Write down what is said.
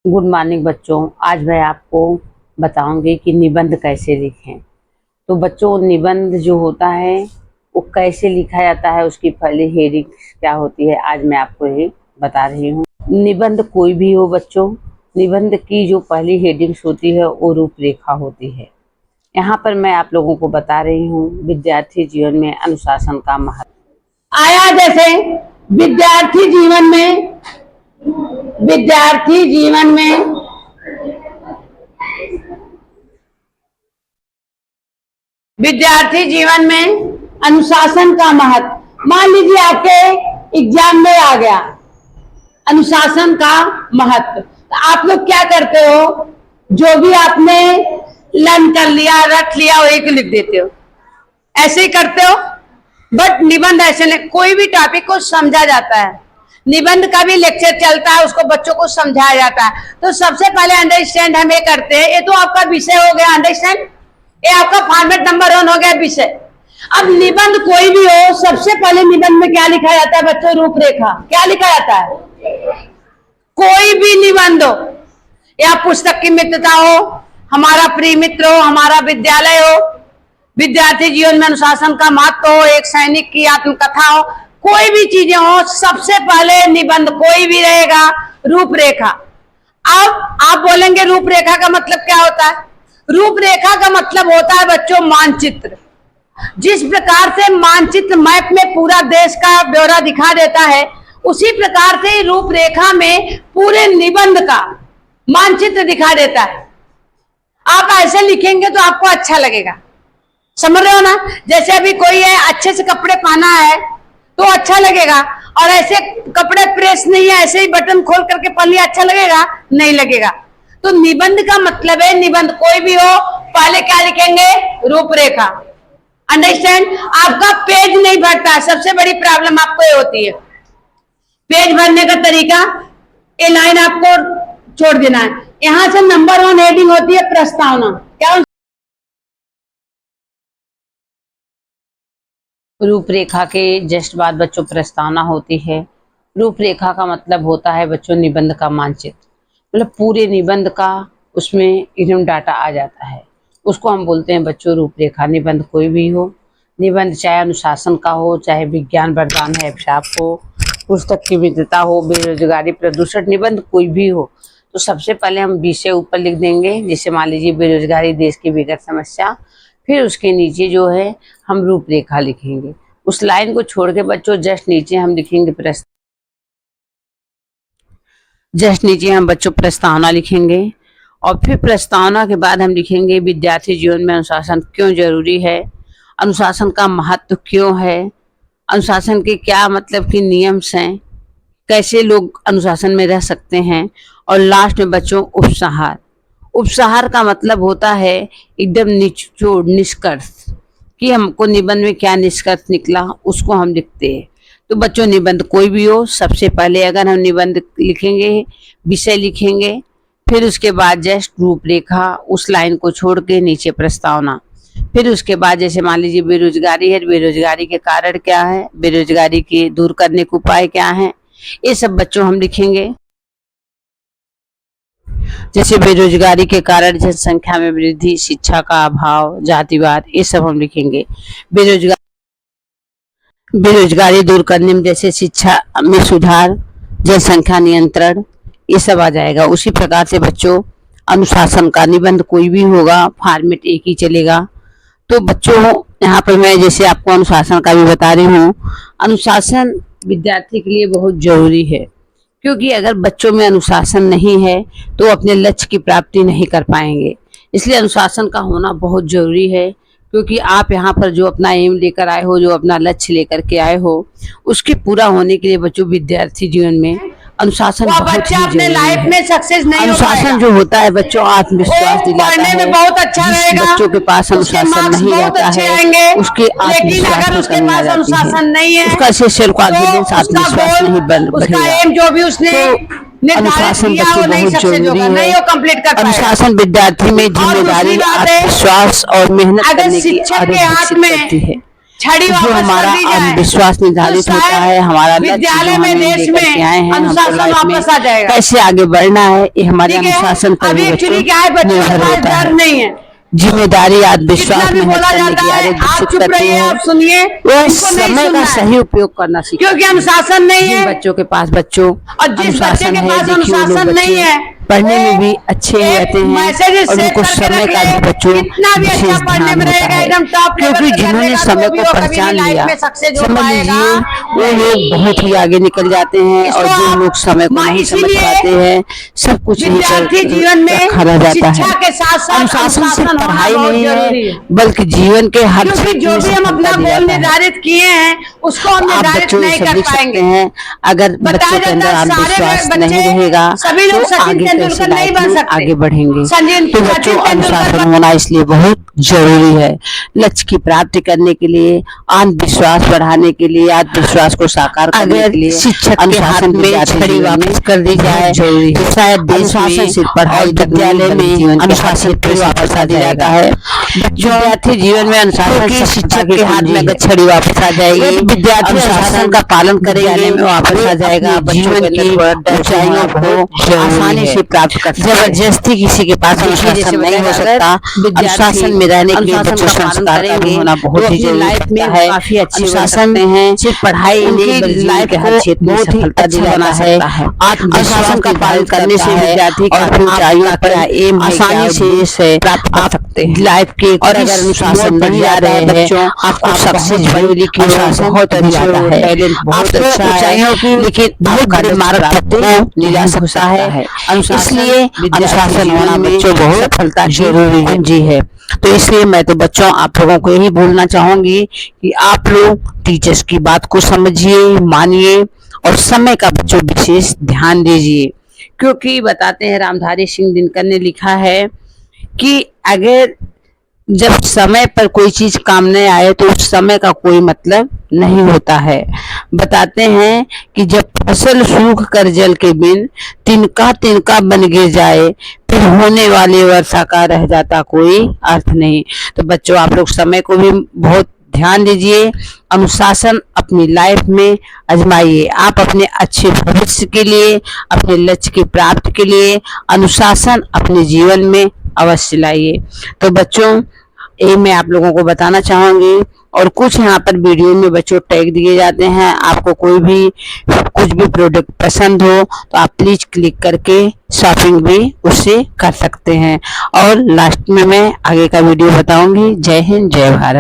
Good morning बच्चों। आज मैं आपको बताऊंगी कि निबंध कैसे लिखें। तो बच्चों, निबंध जो होता है वो कैसे लिखा जाता है, उसकी पहले हेडिंग क्या होती है, आज मैं आपको ये बता रही हूँ। निबंध कोई भी हो बच्चों, निबंध की जो पहली हेडिंग्स होती है वो रूपरेखा होती है। यहाँ पर मैं आप लोगों को बता रही हूँ विद्यार्थी जीवन में अनुशासन का महत्व। आया जैसे विद्यार्थी जीवन में विद्यार्थी जीवन में विद्यार्थी जीवन में अनुशासन का महत्व। मान लीजिए आपके एग्जाम में आ गया अनुशासन का महत्व, तो आप लोग क्या करते हो, जो भी आपने लर्न कर लिया, रख लिया, वही को लिख देते हो, ऐसे ही करते हो। बट निबंध ऐसे नहीं, कोई भी टॉपिक को समझा जाता है। निबंध का भी लेक्चर चलता है, उसको बच्चों को समझाया जाता है। तो सबसे पहले अंडरस्टैंड हम ये करते हैं, ये तो आपका विषय हो गया अंडरस्टैंड, ये आपका फॉर्मेट नंबर 1 हो गया विषय। अब निबंध कोई भी हो, सबसे पहले निबंध में क्या लिखा जाता है बच्चों? रूपरेखा। क्या लिखा जाता है? कोई भी निबंध हो, या पुस्तक की मित्रता हो, हमारा प्रिय मित्र हो, हमारा विद्यालय हो, विद्यार्थी जीवन में अनुशासन का महत्व हो, एक सैनिक की आत्मकथा हो, कोई भी चीजें हो, सबसे पहले निबंध कोई भी रहेगा रूपरेखा। अब आप बोलेंगे रूपरेखा का मतलब क्या होता है? रूपरेखा का मतलब होता है बच्चों मानचित्र। जिस प्रकार से मानचित्र मैप में पूरा देश का ब्यौरा दिखा देता है, उसी प्रकार से रूपरेखा में पूरे निबंध का मानचित्र दिखा देता है। आप ऐसे लिखेंगे तो आपको अच्छा लगेगा, समझ रहे हो ना? जैसे अभी कोई है अच्छे से कपड़े पहना है तो अच्छा लगेगा, और ऐसे कपड़े प्रेस नहीं है, ऐसे ही बटन खोल करके पहन लिया, अच्छा लगेगा? नहीं लगेगा। तो निबंध का मतलब है, निबंध कोई भी हो, पहले क्या लिखेंगे? रूपरेखा। अंडरस्टैंड? आपका पेज नहीं भरता है, सबसे बड़ी प्रॉब्लम आपको ये होती है। पेज भरने का तरीका, ये लाइन आपको छोड़ देना है। यहां से नंबर 1 हेडिंग होती है प्रस्तावना। क्या? रूपरेखा के जस्ट बाद बच्चों प्रस्तावना होती है। रूपरेखा का मतलब होता है बच्चों निबंध का मानचित्र, मतलब पूरे निबंध का उसमें एकदम डाटा आ जाता है, उसको हम बोलते हैं बच्चों रूपरेखा। निबंध कोई भी हो, निबंध चाहे अनुशासन का हो, चाहे विज्ञान वरदान है अभिशाप हो, पुस्तक की मित्रता हो, बेरोजगारी प्रदूषण, निबंध कोई भी हो। तो सबसे पहले हम विषय ऊपर लिख देंगे, जैसे मान लीजिए बेरोजगारी देश की विकट समस्या, फिर उसके नीचे जो है हम रूपरेखा लिखेंगे। उस लाइन को छोड़ के बच्चों जस्ट नीचे हम लिखेंगे प्रस्तावना लिखेंगे, और फिर प्रस्तावना के बाद हम लिखेंगे विद्यार्थी जीवन में अनुशासन क्यों जरूरी है, अनुशासन का महत्व क्यों है, अनुशासन के क्या मतलब कि नियम्स हैं, कैसे लोग अनुशासन में रह सकते हैं, और लास्ट में बच्चों उपसंहार। उपसंहार का मतलब होता है एकदम निचोड़, निष्कर्ष, कि हमको निबंध में क्या निष्कर्ष निकला उसको हम लिखते हैं। तो बच्चों निबंध कोई भी हो, सबसे पहले अगर हम निबंध लिखेंगे, विषय लिखेंगे, फिर उसके बाद जस्ट रूपरेखा, उस लाइन को छोड़ के नीचे प्रस्तावना, फिर उसके बाद जैसे मान लीजिए बेरोजगारी है, बेरोजगारी के कारण क्या है, बेरोजगारी के दूर करने के उपाय क्या है, ये सब बच्चों हम लिखेंगे। जैसे बेरोजगारी के कारण जनसंख्या में वृद्धि, शिक्षा का अभाव, जातिवाद, ये सब हम लिखेंगे। बेरोजगारी दूर करने में जैसे शिक्षा में सुधार, जनसंख्या नियंत्रण, ये सब आ जाएगा। उसी प्रकार से बच्चों अनुशासन का निबंध कोई भी होगा, फॉर्मेट एक ही चलेगा। तो बच्चों यहाँ पर मैं जैसे आपको अनुशासन का भी बता रही हूँ। अनुशासन विद्यार्थी के लिए बहुत जरूरी है, क्योंकि अगर बच्चों में अनुशासन नहीं है तो अपने लक्ष्य की प्राप्ति नहीं कर पाएंगे। इसलिए अनुशासन का होना बहुत जरूरी है, क्योंकि आप यहाँ पर जो अपना एम लेकर आए हो, जो अपना लक्ष्य लेकर के आए हो, उसके पूरा होने के लिए बच्चों विद्यार्थी जीवन में अनुशासन बहुत ही अपने लाइफ में सक्सेस नहीं अनुशासन जो होता है बच्चों आत्मविश्वास दिलाता है। में बहुत अच्छा रहेगा। बच्चों के पास अनुशासन नहीं रहता है, उसके आत्मविश्वास उसके पास अनुशासन नहीं है, उसका सोशल कॉन्फिडेंस, आत्मविश्वास नहीं बढ़ेगा। जो भी उसने अनुशासन बच्चों बहुत जरूरी है। अनुशासन विद्यार्थी में जिम्मेदारी, आत्मविश्वास और मेहनत करने की आदत विकसित करती है। छड़ी जो वापस कर हमारा दी जाए, विश्वास निर्धारित तो होता है, हमारा लक्ष्य विद्यालय जो में, हमें देश लेकर के आए में हैं, हमको अनुशासन लाइफ में वापस आ जाएगा। कैसे आगे बढ़ना है, ये हमारे ठीक है? अनुशासन पर अभी भी एक्चुअली क्या है, बच्चों के निर्भर पास होता डर है। नहीं है, जिम्मेदारी कितना आत्मविश्वास भी में बोला करने जाता की है, आदत आप विकसित चुप करती रहिए, है। आप सुनिए, वो इनको नहीं समय का सुनना है, सही उपयोग करना सीखते क्योंकि हैं। अनुशासन नहीं जिन है। बच्चों के पास बच्चों और जिस बच्चे अनुशासन के है, पास देखिए वो लोग अनुशासन नहीं बच्चे है, पढ़ने में वो भी अच्छे एक रहते हैं मैसेज और सेव उनको करके समय रख का ले, भी बच्चों कितना भी अच्छा विशेष पढ़ने ध्यान में होता रहेगा, है, एकदम टॉप लेवल क्योंकि पे कर जिन्होंने लेगा, समय तो भी को वो कभी भी पहचान लाइफ लिया, में सक्सेस हो समझ पाएगा लीजिए वो नहीं। लोग बहुत ही आगे निकल जाते हैं। और इसको जो लोग समय को नहीं समझ इसीलिए पाते हैं, सब कुछ यहीं विद्यार्थी पर जीवन में रखा रह जाता शिक्षा है। के साथ साथ अनुशासन सिर्फ अनुशासन होना पढ़ाई बहुत नहीं जरूरी है, बल्कि जीवन के हर क्योंकि क्षेत्र जो में भी हम अपना सफलता दी गोल जाता है। निर्धारित किए हैं उसको हम तो आप निर्धारित बच्चों ये नहीं सब कर लिख सकते पाएंगे। हैं। अगर बताया बच्चों के अंदर जाता है सारे आत्मविश्वास बच्चे, नहीं रहेगा सभी लोग तो सचिन आगे कैसे तेंदुलकर नहीं लाइफ बन में सकते। आगे बढ़ेंगे। तो बच्चों सचिन तेंदुलकर अनुशासन होना इसलिए बहुत जरूरी है। लक्ष्य की प्राप्ति करने के लिए, आत्मविश्वास बढ़ाने के लिए, आत्मविश्वास को साकार करने के लिए शिक्षक के हाथ में छड़ी वापस कर दी जाए जरूरी है। शायद देश में सिर्फ पढ़ाई विद्यालय में अनुशासन पर वापस आ जाता है। विद्यार्थी जीवन में अनुशासन शिक्षक के हाथ में अगर छड़ी वापस आ जाएगी, विद्यार्थी अनुशासन का पालन करेंगे में वापस आ जाएगा, जीवन की ऊंचाइयों को आसानी से प्राप्त कर सकते हैं। जबरदस्ती किसी के पास अनुशासन नहीं हो सकता। अनुशासन में रहने के लिए बच्चों संस्कार का भी होना बहुत ही जरूरी होता है। काफी अच्छे अनुशासन है, सिर्फ पढ़ाई नहीं बल्कि लाइफ के हर क्षेत्र में सफलता दिलाना है। अनुशासन का पालन करने से विद्यार्थी काफी ऊंचाइयों पर आसानी से प्राप्त कर सकते हैं लाइफ के। और अगर अनुशासन नहीं आ रहे हैं बच्चों, आपको सक्सेस पढ़ी लिखी बहुत अच्छा है, टैलेंट बहुत अच्छा है, लेकिन बहुत बड़े मार्ग को नहीं जा सकता है। इसलिए अनुशासन होना बच्चों बहुत सफलता जरूरी है जी है। तो इसलिए मैं तो बच्चों आप लोगों को यही बोलना चाहूंगी कि आप लोग टीचर्स की बात को समझिए, मानिए और समय का बच्चों विशेष ध्यान दीजिए। क्योंकि बताते हैं रामधारी सिंह दिनकर ने लिखा है कि अगर जब समय पर कोई चीज काम नहीं आए तो उस समय का कोई मतलब नहीं होता है। बताते हैं कि जब फसल सूख कर जल के बिन तिनका तिनका बन गिर जाए, फिर होने वाली वर्षा का रह जाता कोई अर्थ नहीं। तो बच्चों आप लोग समय को भी बहुत ध्यान दीजिए, अनुशासन अपनी लाइफ में आजमाइए। आप अपने अच्छे भविष्य के लिए, अपने लक्ष्य की प्राप्ति के लिए अनुशासन अपने जीवन में अवश्य लाइए। तो बच्चों ये मैं आप लोगों को बताना चाहूंगी। और कुछ यहाँ पर वीडियो में बच्चों टैग दिए जाते हैं। आपको कोई भी कुछ भी प्रोडक्ट पसंद हो तो आप प्लीज क्लिक करके शॉपिंग भी उससे कर सकते हैं। और लास्ट में मैं आगे का वीडियो बताऊंगी। जय हिंद, जय भारत।